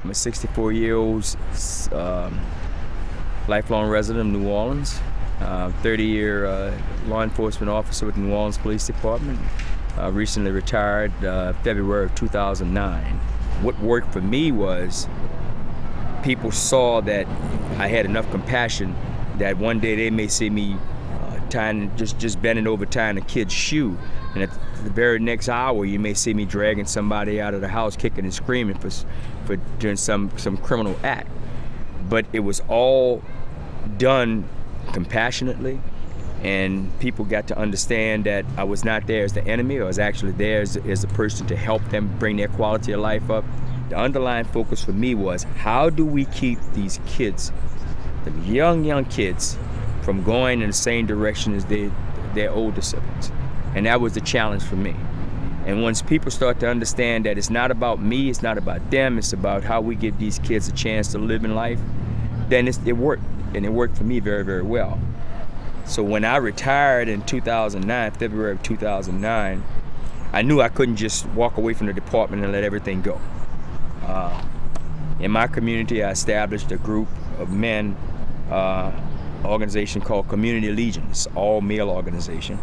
I'm a 64-year-old lifelong resident of New Orleans, 30-year law enforcement officer with the New Orleans Police Department. Recently retired February of 2009. What worked for me was people saw that I had enough compassion that one day they may see me just bending over tying a kid's shoe, and at the very next hour you may see me dragging somebody out of the house kicking and screaming for doing some criminal act. But it was all done compassionately, and people got to understand that I was not there as the enemy. I was actually there as a person to help them bring their quality of life up. The underlying focus for me was, how do we keep these kids, the young kids, from going in the same direction as their older siblings? And that was the challenge for me. And once people start to understand that it's not about me, it's not about them, it's about how we give these kids a chance to live in life, then it worked. And it worked for me very, very well. So when I retired in 2009, February of 2009, I knew I couldn't just walk away from the department and let everything go. In my community, I established a group of men, organization called Community Allegiance, all-male organization,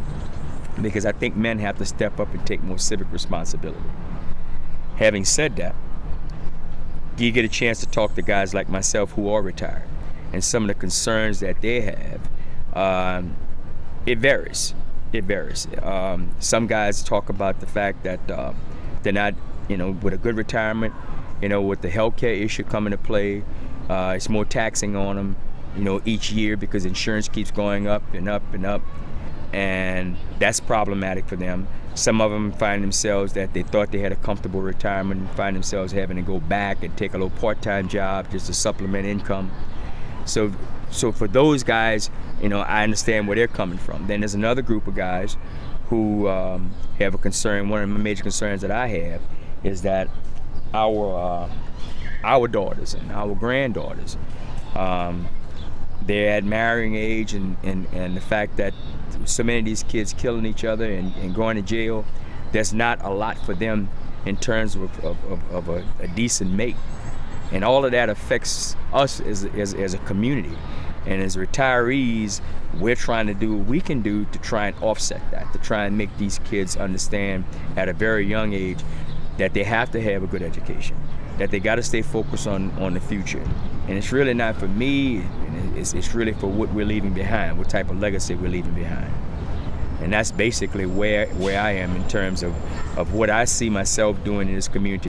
because I think men have to step up and take more civic responsibility. Having said that, you get a chance to talk to guys like myself who are retired, and some of the concerns that they have, it varies. It varies. Some guys talk about the fact that they're not, with a good retirement, with the healthcare issue coming to play, it's more taxing on them, each year, because insurance keeps going up and up and up, and that's problematic for them. Some of them find themselves that they thought they had a comfortable retirement and find themselves having to go back and take a little part-time job just to supplement income. So for those guys, I understand where they're coming from. Then there's another group of guys who have a concern. One of the major concerns that I have is that our daughters and our granddaughters, they're at marrying age, and the fact that so many of these kids killing each other and going to jail, there's not a lot for them in terms of a decent mate. And all of that affects us as a community. And as retirees, we're trying to do what we can do to try and offset that, to try and make these kids understand at a very young age that they have to have a good education, that they got to stay focused on the future. And it's really not for me, it's really for what we're leaving behind, what type of legacy we're leaving behind. And that's basically where I am in terms of what I see myself doing in this community.